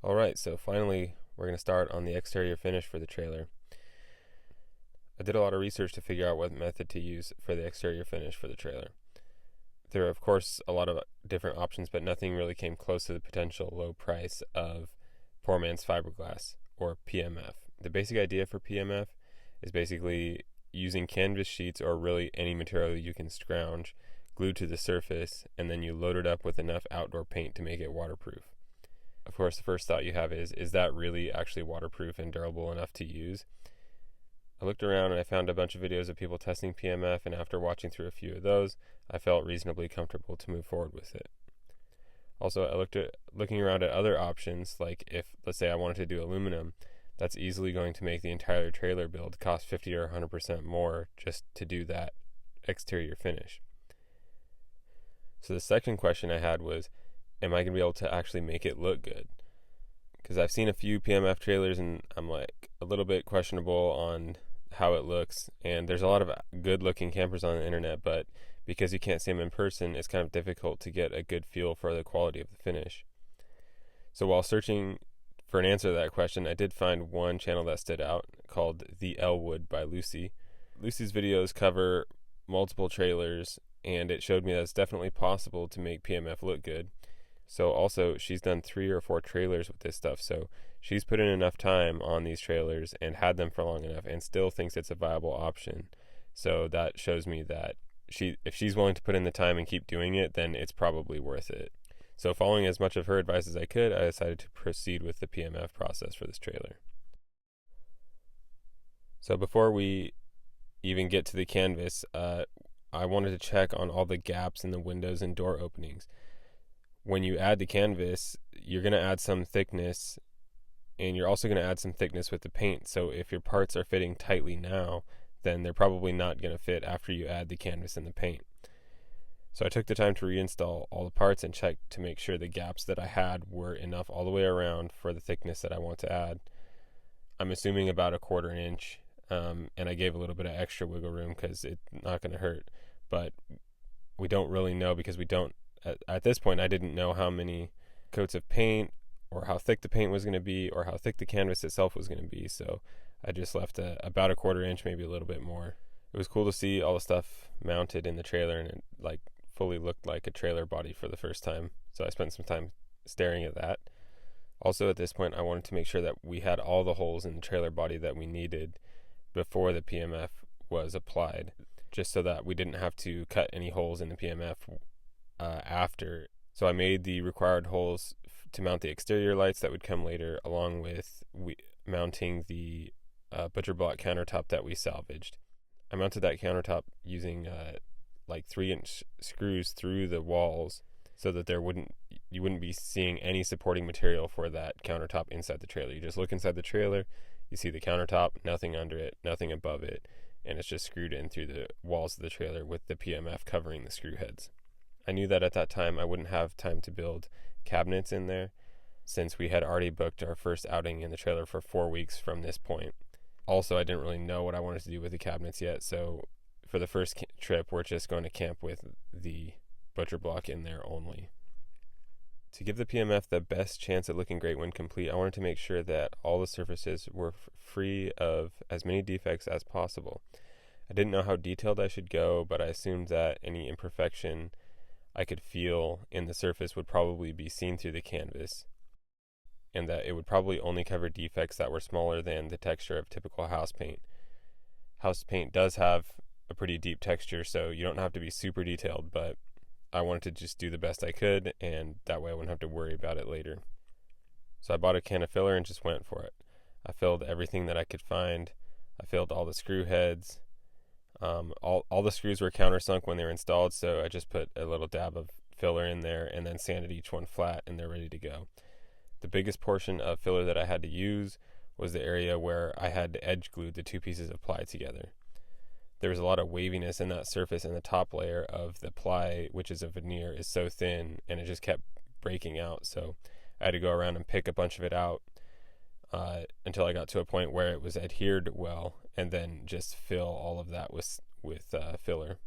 Alright, so finally we're going to start on the exterior finish for the trailer. I did a lot of research to figure out what method to use for the exterior finish for the trailer. There are, of course, a lot of different options, but nothing really came close to the potential low price of poor man's fiberglass, or PMF. The basic idea for PMF is basically using canvas sheets or really any material you can scrounge, glued to the surface, and then you load it up with enough outdoor paint to make it waterproof. Of course, the first thought you have is that really actually waterproof and durable enough to use? I looked around and I found a bunch of videos of people testing PMF, and after watching through a few of those, I felt reasonably comfortable to move forward with it. Also, looking around at other options, like if, let's say, I wanted to do aluminum, that's easily going to make the entire trailer build cost 50 or 100% more just to do that exterior finish. So the second question I had was, am I going to be able to actually make it look good? Because I've seen a few PMF trailers and I'm like a little bit questionable on how it looks, and there's a lot of good looking campers on the internet, but because you can't see them in person, it's kind of difficult to get a good feel for the quality of the finish. So while searching for an answer to that question, I did find one channel that stood out called The Elwood by Lucy. Lucy's videos cover multiple trailers, and it showed me that it's definitely possible to make PMF look good. So also, she's done 3 or 4 trailers with this stuff, so she's put in enough time on these trailers and had them for long enough and still thinks it's a viable option. So that shows me that if she's willing to put in the time and keep doing it, then it's probably worth it. So following as much of her advice as I could, I decided to proceed with the PMF process for this trailer. So before we even get to the canvas, I wanted to check on all the gaps in the windows and door openings. When you add the canvas, you're going to add some thickness, and you're also going to add some thickness with the paint. So if your parts are fitting tightly now, then they're probably not going to fit after you add the canvas and the paint. So I took the time to reinstall all the parts and check to make sure the gaps that I had were enough all the way around for the thickness that I want to add. I'm assuming about 1/4 inch, and I gave a little bit of extra wiggle room because it's not going to hurt. But we don't really know because we don't, at this point, I didn't know how many coats of paint or how thick the paint was going to be or how thick the canvas itself was going to be. So I just left about 1/4 inch, maybe a little bit more. It was cool to see all the stuff mounted in the trailer, and it like fully looked like a trailer body for the first time. So I spent some time staring at that. Also, at this point, I wanted to make sure that we had all the holes in the trailer body that we needed before the PMF was applied, just so that we didn't have to cut any holes in the PMF after. So I made the required holes to mount the exterior lights that would come later, along with mounting the butcher block countertop that we salvaged. I mounted that countertop using like 3-inch screws through the walls so that you wouldn't be seeing any supporting material for that countertop inside the trailer. You just look inside the trailer, you see the countertop, nothing under it, nothing above it, and it's just screwed in through the walls of the trailer with the PMF covering the screw heads. I knew that at that time I wouldn't have time to build cabinets in there since we had already booked our first outing in the trailer for 4 weeks from this point. Also, I didn't really know what I wanted to do with the cabinets yet, so for the first trip, we're just going to camp with the butcher block in there only. To give the PMF the best chance at looking great when complete, I wanted to make sure that all the surfaces were free of as many defects as possible. I didn't know how detailed I should go, but I assumed that any imperfection I could feel in the surface would probably be seen through the canvas, and that it would probably only cover defects that were smaller than the texture of typical house paint. House paint does have a pretty deep texture, so you don't have to be super detailed, but I wanted to just do the best I could, and that way I wouldn't have to worry about it later. So I bought a can of filler and just went for it. I filled everything that I could find. I filled all the screw heads. All the screws were countersunk when they were installed, so I just put a little dab of filler in there and then sanded each one flat, and they're ready to go. The biggest portion of filler that I had to use was the area where I had edge glued the 2 pieces of ply together. There was a lot of waviness in that surface, and the top layer of the ply, which is a veneer, is so thin, and it just kept breaking out. So I had to go around and pick a bunch of it out until I got to a point where it was adhered well, and then just fill all of that with filler.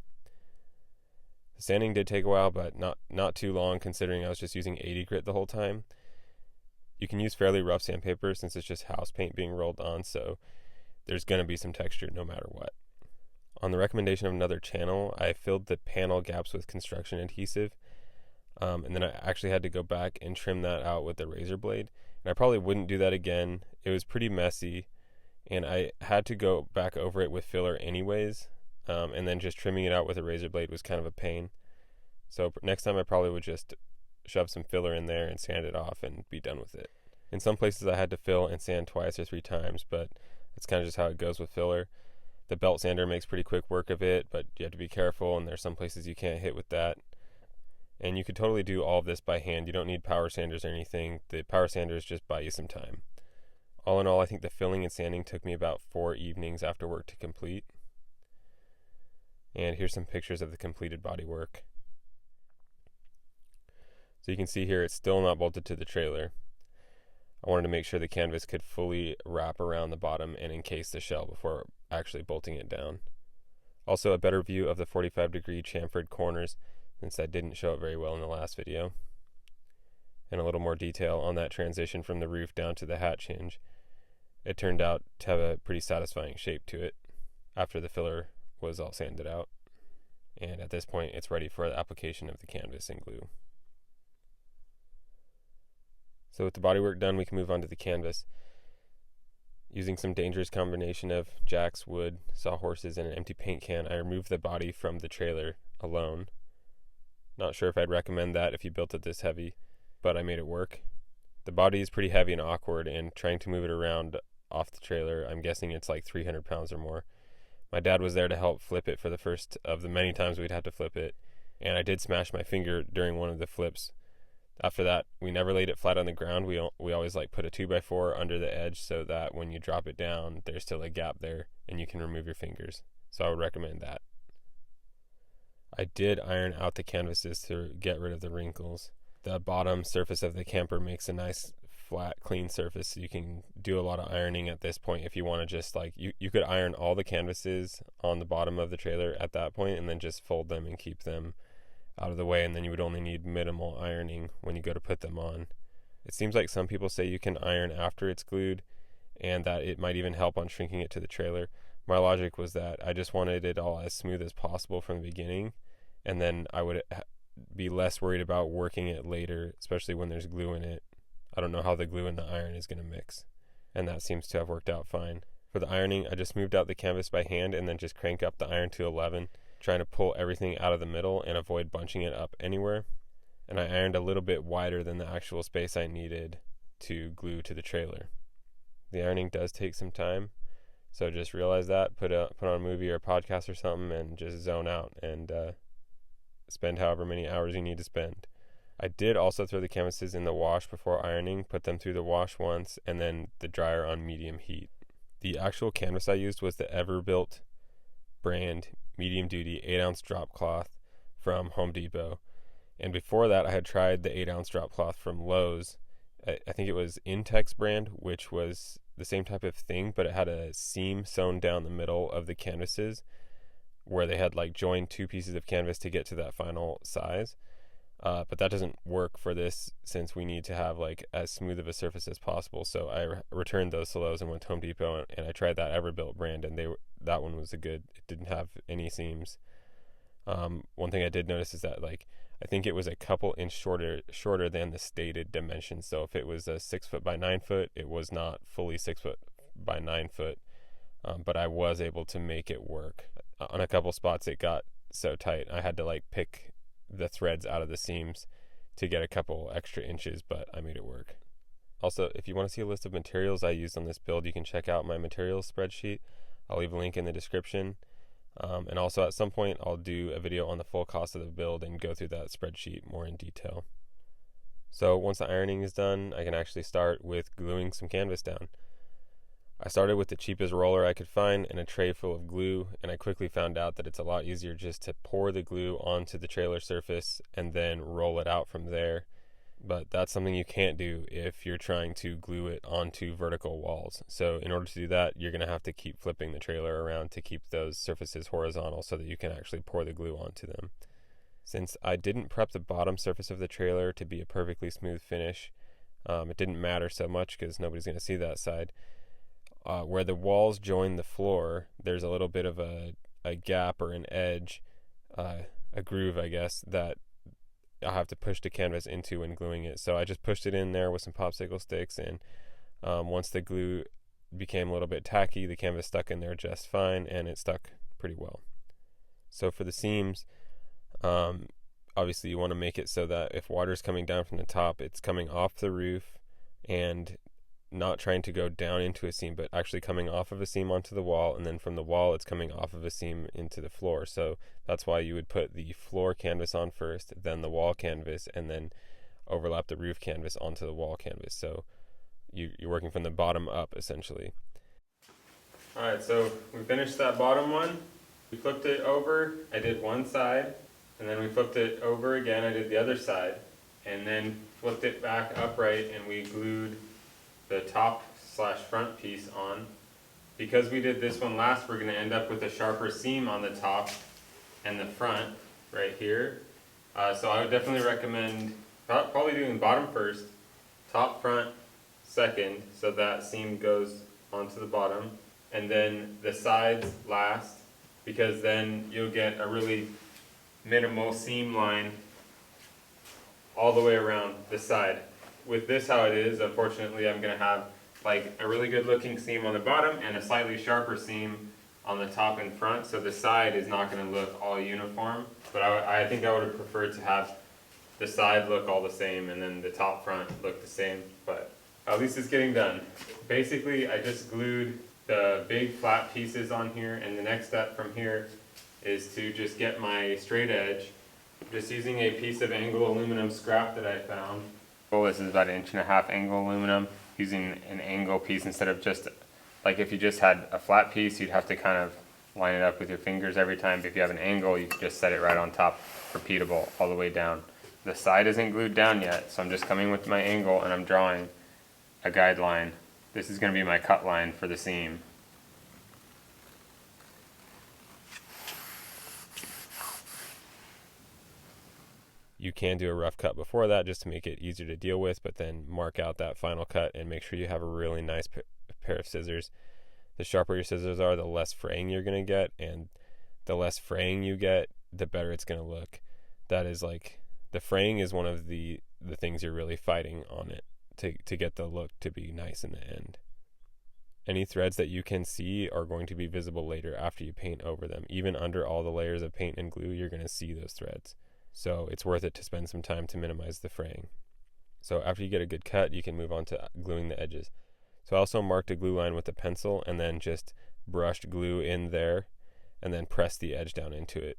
The sanding did take a while, but not too long, considering I was just using 80 grit the whole time. You can use fairly rough sandpaper since it's just house paint being rolled on, so there's going to be some texture no matter what. On the recommendation of another channel, I filled the panel gaps with construction adhesive, and then I actually had to go back and trim that out with the razor blade. And I probably wouldn't do that again. It was pretty messy, and I had to go back over it with filler anyways, and then just trimming it out with a razor blade was kind of a pain. So next time I probably would just shove some filler in there and sand it off and be done with it. In some places I had to fill and sand twice or 3 times, but that's kind of just how it goes with filler. The belt sander makes pretty quick work of it, but you have to be careful, and there's some places you can't hit with that. And you could totally do all of this by hand. You don't need power sanders or anything. The power sanders just buy you some time. All in all, I think the filling and sanding took me about 4 evenings after work to complete. And here's some pictures of the completed bodywork. So you can see here it's still not bolted to the trailer. I wanted to make sure the canvas could fully wrap around the bottom and encase the shell before actually bolting it down. Also a better view of the 45-degree chamfered corners, since I didn't show it very well in the last video. And a little more detail on that transition from the roof down to the hatch hinge. It turned out to have a pretty satisfying shape to it after the filler was all sanded out. And at this point it's ready for the application of the canvas and glue. So with the bodywork done, we can move on to the canvas. Using some dangerous combination of jacks, wood, sawhorses, and an empty paint can, I removed the body from the trailer alone. Not sure if I'd recommend that if you built it this heavy, but I made it work. The body is pretty heavy and awkward, and trying to move it around off the trailer, I'm guessing it's like 300 pounds or more. My dad was there to help flip it for the first of the many times we'd have to flip it, and I did smash my finger during one of the flips. After that, we never laid it flat on the ground. We always put a 2x4 under the edge so that when you drop it down, there's still a gap there and you can remove your fingers. So I would recommend that. I did iron out the canvases to get rid of the wrinkles. The bottom surface of the camper makes a nice flat, clean surface, so you can do a lot of ironing at this point if you want to just you could iron all the canvases on the bottom of the trailer at that point and then just fold them and keep them out of the way, and then you would only need minimal ironing when you go to put them on. It seems like some people say you can iron after it's glued and that it might even help on shrinking it to the trailer. My logic was that I just wanted it all as smooth as possible from the beginning, and then I would be less worried about working it later, especially when there's glue in it. I don't know how the glue and the iron is going to mix, and that seems to have worked out fine. For the ironing, I just moved out the canvas by hand and then just crank up the iron to 11, trying to pull everything out of the middle and avoid bunching it up anywhere. And I ironed a little bit wider than the actual space I needed to glue to the trailer. The ironing does take some time, so just realize that. Put on a movie or a podcast or something and just zone out and spend however many hours you need to spend. I did also throw the canvases in the wash before ironing, put them through the wash once, and then the dryer on medium heat. The actual canvas I used was the Everbuilt brand medium duty 8-ounce drop cloth from Home Depot. And before that, I had tried the 8-ounce drop cloth from Lowe's. I think it was Intex brand, which was the same type of thing, but it had a seam sewn down the middle of the canvases where they had joined 2 pieces of canvas to get to that final size. But that doesn't work for this since we need to have as smooth of a surface as possible. So I returned those to Lowe's and went to Home Depot, and I tried that Everbuilt brand, and that one was good. It didn't have any seams. One thing I did notice is that I think it was a couple inch shorter than the stated dimensions. So if it was a 6 foot by 9 foot, it was not fully 6 foot by 9 foot. But I was able to make it work. On a couple spots it got so tight I had to pick the threads out of the seams to get a couple extra inches, but I made it work. Also, if you want to see a list of materials I used on this build, you can check out my materials spreadsheet. I'll leave a link in the description. And also at some point I'll do a video on the full cost of the build and go through that spreadsheet more in detail. So once the ironing is done, I can actually start with gluing some canvas down. I started with the cheapest roller I could find and a tray full of glue, and I quickly found out that it's a lot easier just to pour the glue onto the trailer surface and then roll it out from there. But that's something you can't do if you're trying to glue it onto vertical walls. So in order to do that, you're going to have to keep flipping the trailer around to keep those surfaces horizontal so that you can actually pour the glue onto them. Since I didn't prep the bottom surface of the trailer to be a perfectly smooth finish, It didn't matter so much because nobody's going to see that side. Where the walls join the floor, there's a little bit of a gap or an edge, a groove, I guess, that I'll have to push the canvas into when gluing it. So I just pushed it in there with some popsicle sticks, and once the glue became a little bit tacky, the canvas stuck in there just fine, and it stuck pretty well. So for the seams, obviously you want to make it so that if water's coming down from the top, it's coming off the roof and not trying to go down into a seam, but actually coming off of a seam onto the wall, and then from the wall it's coming off of a seam into the floor. So that's why you would put the floor canvas on first, then the wall canvas, and then overlap the roof canvas onto the wall canvas. So you're working from the bottom up essentially. Alright, so we finished that bottom one. We flipped it over. I did one side, and then we flipped it over again. I did the other side, and then flipped it back upright, and we glued the top / front piece on. Because we did this one last, we're going to end up with a sharper seam on the top and the front right here. So I would definitely recommend probably doing bottom first, top front second, so that seam goes onto the bottom, and then the sides last, because then you'll get a really minimal seam line all the way around the side. With this how it is, unfortunately I'm going to have like a really good looking seam on the bottom and a slightly sharper seam on the top and front, so the side is not going to look all uniform. But I think I would have preferred to have the side look all the same and then the top front look the same, but at least it's getting done. Basically I just glued the big flat pieces on here, and the next step from here is to just get my straight edge, just using a piece of angle aluminum scrap that I found. Well, this is about 1.5 inch angle aluminum, using an angle piece instead of just, like if you just had a flat piece, you'd have to kind of line it up with your fingers every time. But if you have an angle, you can just set it right on top, repeatable all the way down. The side isn't glued down yet, so I'm just coming with my angle and I'm drawing a guideline. This is going to be my cut line for the seam. You can do a rough cut before that just to make it easier to deal with, but then mark out that final cut and make sure you have a really nice pair of scissors. The sharper your scissors are, the less fraying you're going to get, and the less fraying you get, the better it's going to look. That is like, the fraying is one of the things you're really fighting on it to get the look to be nice in the end. Any threads that you can see are going to be visible later after you paint over them. Even under all the layers of paint and glue, you're going to see those threads. So it's worth it to spend some time to minimize the fraying. So after you get a good cut, you can move on to gluing the edges. So I also marked a glue line with a pencil and then just brushed glue in there and then pressed the edge down into it.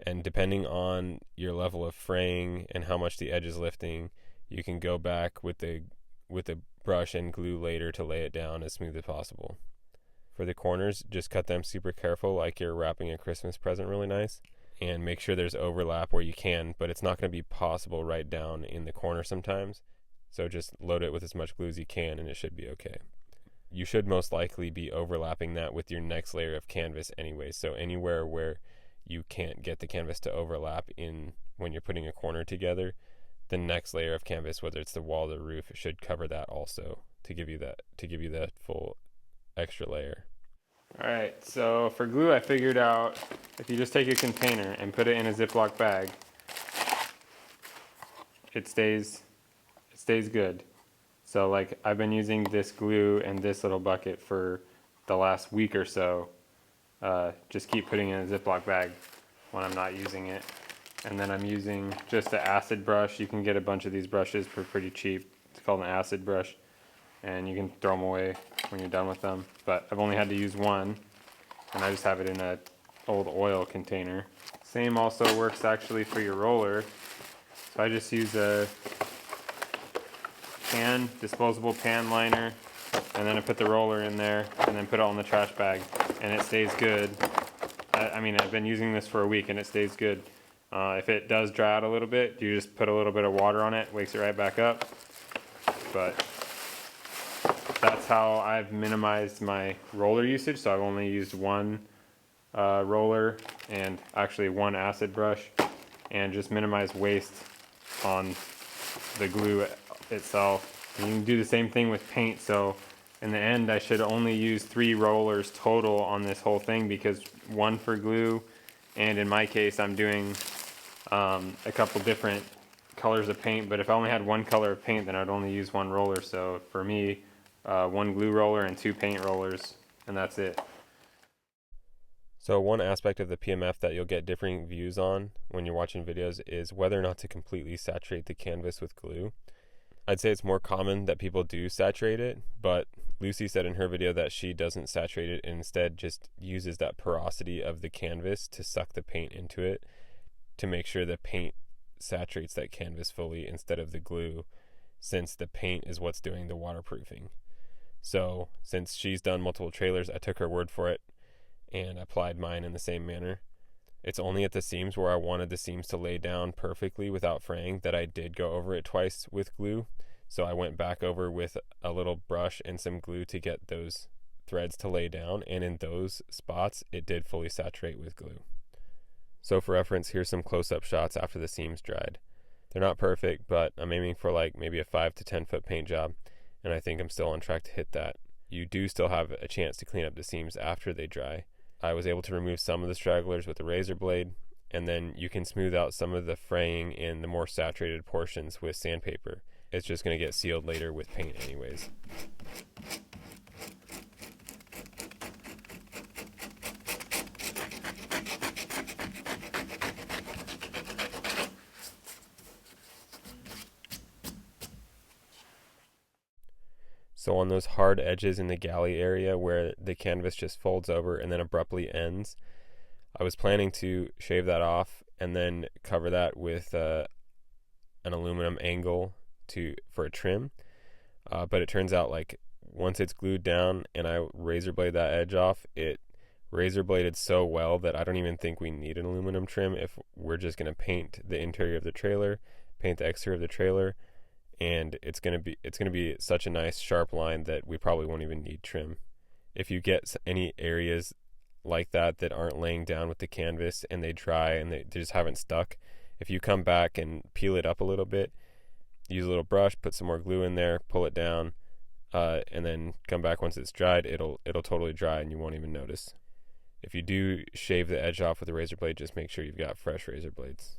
And depending on your level of fraying and how much the edge is lifting, you can go back with the brush and glue later to lay it down as smooth as possible. For the corners, just cut them super careful, like you're wrapping a Christmas present really nice. And make sure there's overlap where you can, but it's not going to be possible right down in the corner sometimes. So just load it with as much glue as you can and it should be okay. You should most likely be overlapping that with your next layer of canvas anyway. So anywhere where you can't get the canvas to overlap in when you're putting a corner together, the next layer of canvas, whether it's the wall or the roof, it should cover that also to give you that full extra layer. Alright, so for glue I figured out if you just take a container and put it in a Ziploc bag, it stays good. So like I've been using this glue and this little bucket for the last week or so. Just keep putting it in a Ziploc bag when I'm not using it. And then I'm using just an acid brush. You can get a bunch of these brushes for pretty cheap. It's called an acid brush. And you can throw them away when you're done with them. But I've only had to use one, and I just have it in an old oil container. Same also works actually for your roller. So I just use a disposable pan liner, and then I put the roller in there, and then put it all in the trash bag, and it stays good. I mean, I've been using this for a week, and it stays good. If it does dry out a little bit, you just put a little bit of water on it, wakes it right back up. But that's how I've minimized my roller usage. So I've only used one roller and actually one acid brush, and just minimize waste on the glue itself. And you can do the same thing with paint. So in the end, I should only use 3 rollers total on this whole thing, because 1 for glue, and in my case I'm doing a couple different colors of paint. But if I only had 1 color of paint, then I'd only use 1 roller. So for me, 1 glue roller and 2 paint rollers, and that's it. So one aspect of the PMF that you'll get differing views on when you're watching videos is whether or not to completely saturate the canvas with glue. I'd say it's more common that people do saturate it, but Lucy said in her video that she doesn't saturate it and instead just uses that porosity of the canvas to suck the paint into it to make sure the paint saturates that canvas fully instead of the glue, since the paint is what's doing the waterproofing. So since she's done multiple trailers, I took her word for it and applied mine in the same manner. It's only at the seams where I wanted the seams to lay down perfectly without fraying that I did go over it twice with glue. So I went back over with a little brush and some glue to get those threads to lay down, and in those spots it did fully saturate with glue. So for reference, here's some close-up shots after the seams dried. They're not perfect, but I'm aiming for like maybe a 5 to 10 foot paint job, and I think I'm still on track to hit that. You do still have a chance to clean up the seams after they dry. I was able to remove some of the stragglers with a razor blade, and then you can smooth out some of the fraying in the more saturated portions with sandpaper. It's just going to get sealed later with paint anyways. So on those hard edges in the galley area where the canvas just folds over and then abruptly ends, I was planning to shave that off and then cover that with an aluminum angle for a trim. But it turns out like once it's glued down and I razor blade that edge off, it razor bladed so well that I don't even think we need an aluminum trim if we're just going to paint the interior of the trailer, paint the exterior of the trailer, and it's gonna be such a nice sharp line that we probably won't even need trim. If you get any areas like that aren't laying down with the canvas and they dry and they just haven't stuck, if you come back and peel it up a little bit, use a little brush, put some more glue in there, pull it down, and then come back once it's dried, it'll totally dry and you won't even notice. If you do shave the edge off with a razor blade, just make sure you've got fresh razor blades.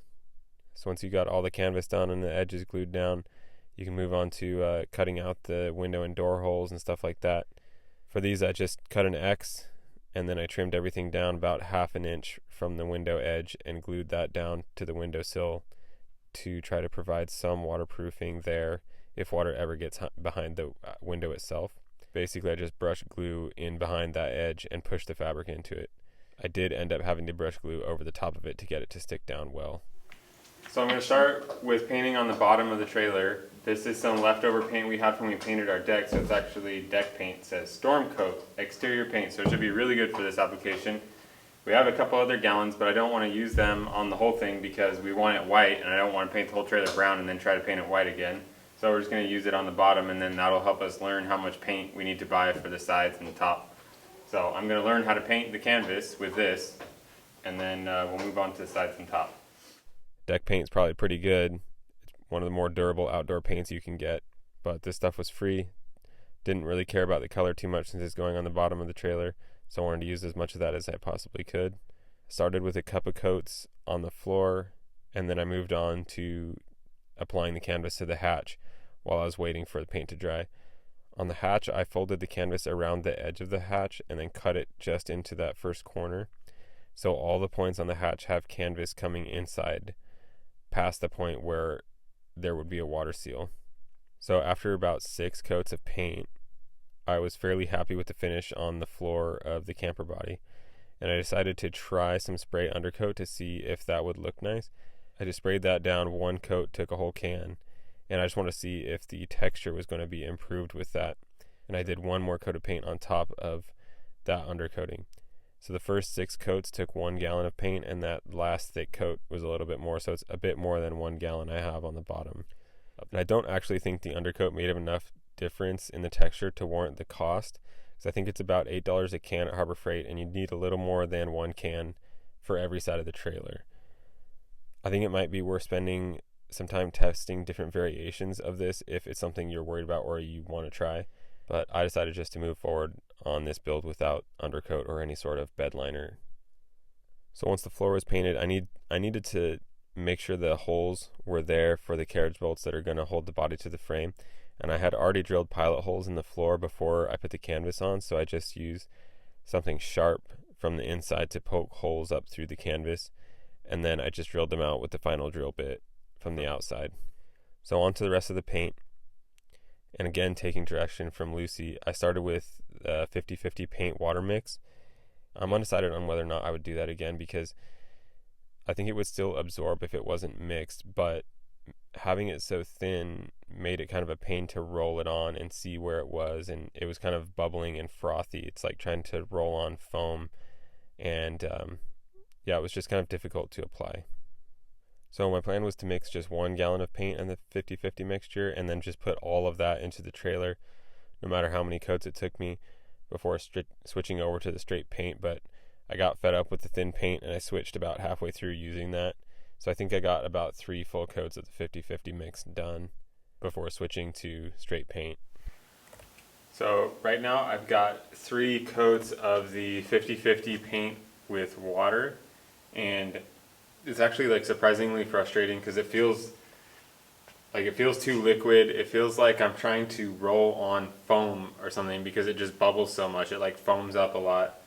So once you got all the canvas done and the edges glued down, you can move on to cutting out the window and door holes and stuff like that. For these, I just cut an X, and then I trimmed everything down about 1/2 inch from the window edge and glued that down to the windowsill to try to provide some waterproofing there if water ever gets behind the window itself. Basically, I just brush glue in behind that edge and push the fabric into it. I did end up having to brush glue over the top of it to get it to stick down well. So I'm going to start with painting on the bottom of the trailer. This is some leftover paint we had when we painted our deck, so it's actually deck paint. It says Storm Coat exterior paint, so it should be really good for this application. We have a couple other gallons, but I don't want to use them on the whole thing because we want it white, and I don't want to paint the whole trailer brown and then try to paint it white again. So we're just going to use it on the bottom, and then that'll help us learn how much paint we need to buy for the sides and the top. So I'm going to learn how to paint the canvas with this, and then we'll move on to the sides and top. Deck paint is probably pretty good. It's one of the more durable outdoor paints you can get, but this stuff was free. Didn't really care about the color too much since it's going on the bottom of the trailer, so I wanted to use as much of that as I possibly could. Started with a couple of coats on the floor, and then I moved on to applying the canvas to the hatch while I was waiting for the paint to dry. On the hatch, I folded the canvas around the edge of the hatch and then cut it just into that first corner. So all the points on the hatch have canvas coming inside past the point where there would be a water seal. So after about 6 coats of paint, I was fairly happy with the finish on the floor of the camper body, and I decided to try some spray undercoat to see if that would look nice. I just sprayed that down 1 coat, took a whole can, and I just want to see if the texture was going to be improved with that. And I did 1 more coat of paint on top of that undercoating. So the first 6 coats took 1 gallon of paint, and that last thick coat was a little bit more, so it's a bit more than 1 gallon I have on the bottom. And I don't actually think the undercoat made enough difference in the texture to warrant the cost, because I think it's about $8 a can at Harbor Freight, and you need a little more than 1 can for every side of the trailer. I think it might be worth spending some time testing different variations of this if it's something you're worried about or you want to try. But I decided just to move forward on this build without undercoat or any sort of bed liner. So once the floor was painted, I needed to make sure the holes were there for the carriage bolts that are going to hold the body to the frame. And I had already drilled pilot holes in the floor before I put the canvas on, so I just used something sharp from the inside to poke holes up through the canvas, and then I just drilled them out with the final drill bit from the outside. So on to the rest of the paint. And again, taking direction from Lucy, I started with 50-50 paint water mix. I'm undecided on whether or not I would do that again because I think it would still absorb if it wasn't mixed, but having it so thin made it kind of a pain to roll it on and see where it was, and it was kind of bubbling and frothy. It's like trying to roll on foam, and yeah, it was just kind of difficult to apply. So my plan was to mix just 1 gallon of paint in the 50-50 mixture and then just put all of that into the trailer, no matter how many coats it took me before switching over to the straight paint. But I got fed up with the thin paint and I switched about halfway through using that. So I think I got about 3 full coats of the 50-50 mix done before switching to straight paint. So right now I've got 3 coats of the 50-50 paint with water, and it's actually like surprisingly frustrating because it feels too liquid. It feels like I'm trying to roll on foam or something because it just bubbles so much. It like foams up a lot,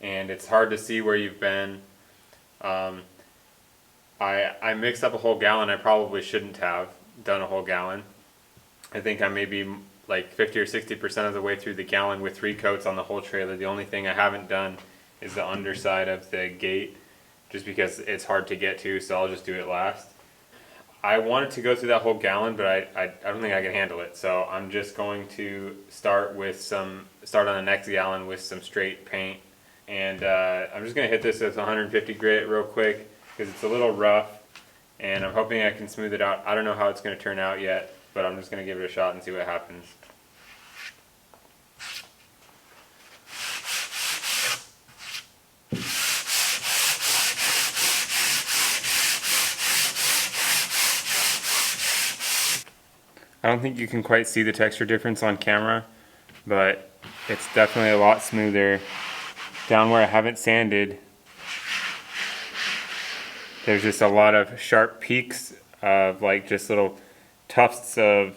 and it's hard to see where you've been. I mixed up a whole gallon. I probably shouldn't have done a whole gallon. I think I may be like 50 or 60% of the way through the gallon with 3 coats on the whole trailer. The only thing I haven't done is the underside of the gate, just because it's hard to get to, so I'll just do it last. I wanted to go through that whole gallon, but I don't think I can handle it, so I'm just going to start on the next gallon with some straight paint, and I'm just going to hit this with 150 grit real quick because it's a little rough, and I'm hoping I can smooth it out. I don't know how it's going to turn out yet, but I'm just going to give it a shot and see what happens. I don't think you can quite see the texture difference on camera, but it's definitely a lot smoother. Down where I haven't sanded, there's just a lot of sharp peaks of like just little tufts of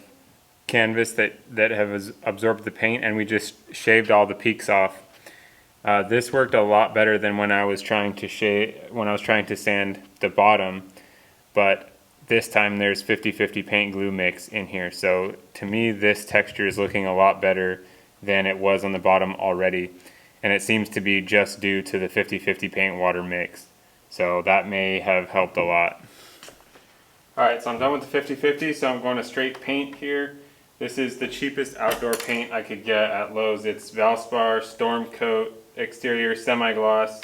canvas that have absorbed the paint, and we just shaved all the peaks off. This worked a lot better than when I was trying to sand the bottom, but this time there's 50-50 paint glue mix in here, so to me this texture is looking a lot better than it was on the bottom already, and it seems to be just due to the 50-50 paint water mix, so that may have helped a lot. Alright, so I'm done with the 50-50, so I'm going to straight paint here. This is the cheapest outdoor paint I could get at Lowe's. It's Valspar Storm Coat Exterior Semi-Gloss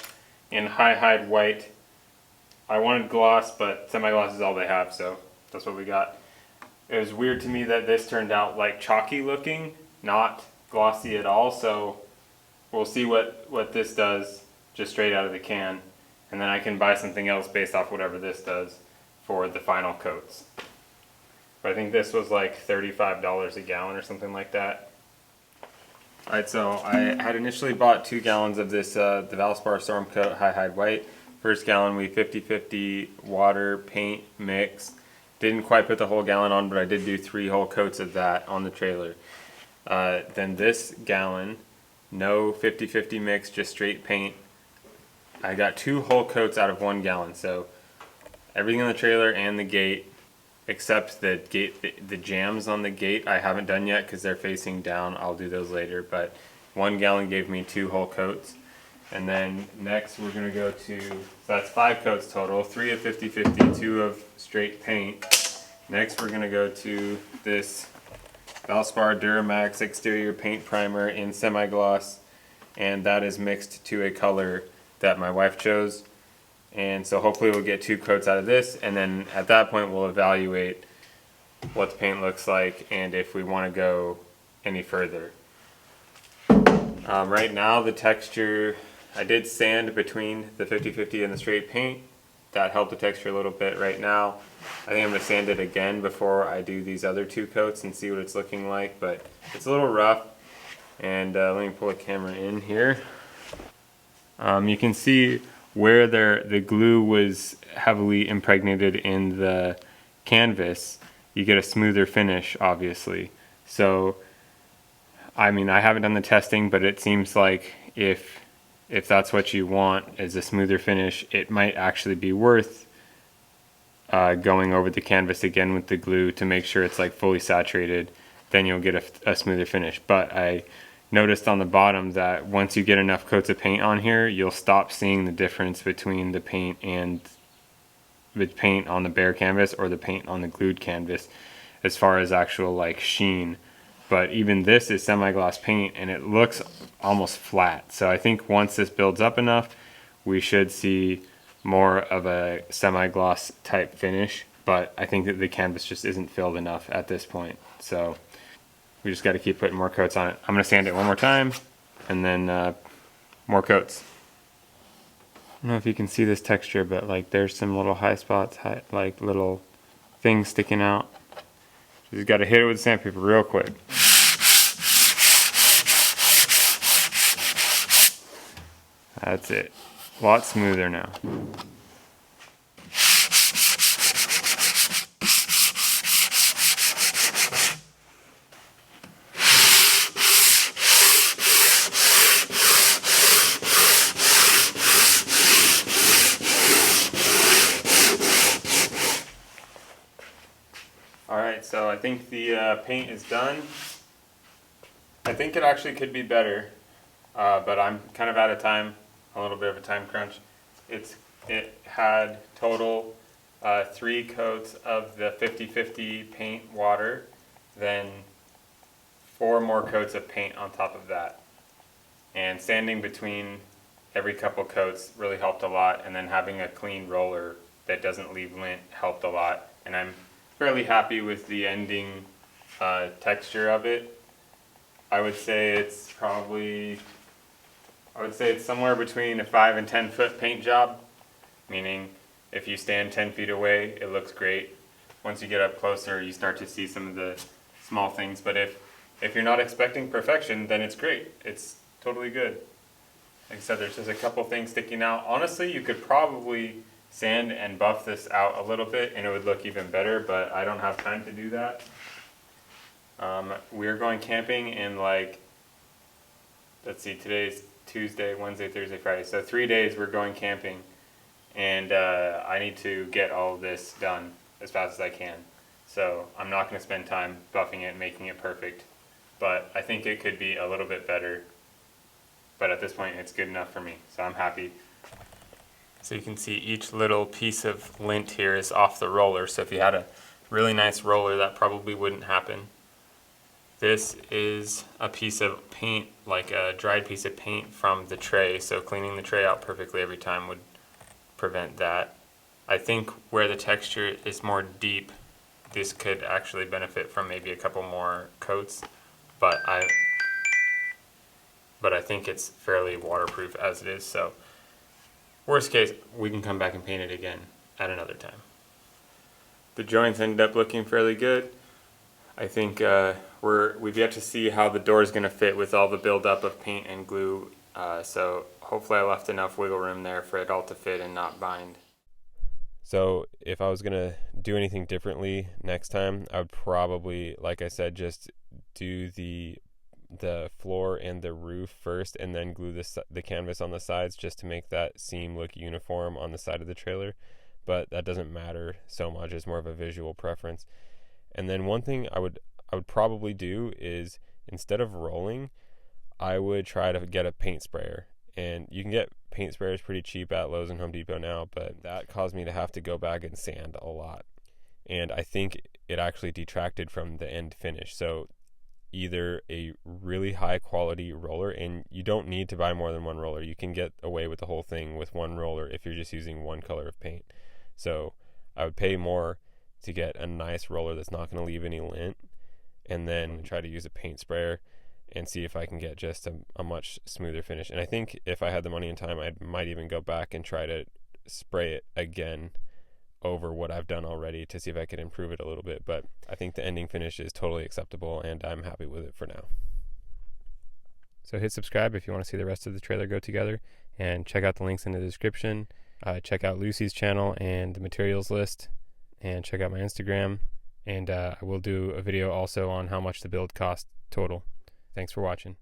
in High-Hide White. I wanted gloss, but semi-gloss is all they have, so that's what we got. It was weird to me that this turned out like chalky looking, not glossy at all, so we'll see what this does just straight out of the can, and then I can buy something else based off whatever this does for the final coats. But I think this was like $35 a gallon or something like that. Alright, so I had initially bought 2 gallons of this, the Valspar Storm Coat High-Hide White. First gallon we 50-50 water paint mix. Didn't quite put the whole gallon on, but I did do 3 whole coats of that on the trailer. Then this gallon, no 50-50 mix, just straight paint. I got 2 whole coats out of 1 gallon, so everything on the trailer and the gate, except the gate, the jams on the gate I haven't done yet because they're facing down. I'll do those later, but 1 gallon gave me 2 whole coats. And then next we're going to go to, so that's 5 coats total, 3 of 50-50, 2 of straight paint. Next we're going to go to this Valspar Duramax Exterior Paint Primer in semi-gloss, and that is mixed to a color that my wife chose. And so hopefully we'll get 2 coats out of this, and then at that point we'll evaluate what the paint looks like and if we want to go any further. Right now the texture, I did sand between the 50-50 and the straight paint. that helped the texture a little bit. Right now, I think I'm going to sand it again before I do these other 2 coats and see what it's looking like, but it's a little rough. And let me pull the camera in here. You can see where the glue was heavily impregnated in the canvas, you get a smoother finish, obviously. So, I mean, I haven't done the testing, but it seems like if that's what you want, is a smoother finish, it might actually be worth going over the canvas again with the glue to make sure it's like fully saturated. Then you'll get a smoother finish. But I noticed on the bottom that once you get enough coats of paint on here, you'll stop seeing the difference between the paint and the paint on the bare canvas or the paint on the glued canvas as far as actual like sheen. But even this is semi-gloss paint and it looks almost flat. So I think once this builds up enough, we should see more of a semi-gloss type finish. But I think that the canvas just isn't filled enough at this point. So we just got to keep putting more coats on it. I'm going to sand it one more time and then more coats. I don't know if you can see this texture, but like there's some little high spots, like little things sticking out. You just got to hit it with sandpaper real quick. That's it. A lot smoother now. Alright, so I think the paint is done. I think it actually could be better, but I'm kind of out of time, a little bit of a time crunch. It had total 3 coats of the 50-50 paint water, then 4 more coats of paint on top of that. And sanding between every couple coats really helped a lot, and then having a clean roller that doesn't leave lint helped a lot. And I'm fairly happy with the ending texture of it. I would say it's somewhere between a 5 and 10 foot paint job, meaning if you stand 10 feet away, it looks great. Once you get up closer, you start to see some of the small things, but if you're not expecting perfection, then it's great. It's totally good. Like I said, there's just a couple things sticking out. Honestly, you could probably sand and buff this out a little bit and it would look even better, but I don't have time to do that. We're going camping in like, let's see, today's Tuesday, Wednesday, Thursday, Friday. So 3 days we're going camping, and I need to get all of this done as fast as I can. So I'm not going to spend time buffing it and making it perfect, but I think it could be a little bit better. But at this point it's good enough for me, so I'm happy. So you can see each little piece of lint here is off the roller, so if you had a really nice roller that probably wouldn't happen. This is a piece of paint, like a dried piece of paint from the tray, so cleaning the tray out perfectly every time would prevent that. I think where the texture is more deep, this could actually benefit from maybe a couple more coats, but I think it's fairly waterproof as it is, so worst case, we can come back and paint it again at another time. The joints ended up looking fairly good. I think we've yet to see how the door is going to fit with all the buildup of paint and glue, so hopefully I left enough wiggle room there for it all to fit and not bind. So if I was going to do anything differently next time, I would probably, like I said, just do the floor and the roof first and then glue the canvas on the sides just to make that seam look uniform on the side of the trailer. But that doesn't matter so much, it's more of a visual preference. And then one thing I would probably do is, instead of rolling, I would try to get a paint sprayer. And you can get paint sprayers pretty cheap at Lowe's and Home Depot now, but that caused me to have to go back and sand a lot. And I think it actually detracted from the end finish. So either a really high quality roller, and you don't need to buy more than one roller. You can get away with the whole thing with one roller if you're just using one color of paint. So I would pay more to get a nice roller that's not going to leave any lint, and then try to use a paint sprayer and see if I can get just a much smoother finish. And I think if I had the money and time, I might even go back and try to spray it again over what I've done already to see if I could improve it a little bit. But I think the ending finish is totally acceptable, and I'm happy with it for now. So hit subscribe if you want to see the rest of the trailer go together, and check out the links in the description. Check out Lucy's channel and the materials list, and check out my Instagram. And I will do a video also on how much the build cost total. Thanks for watching.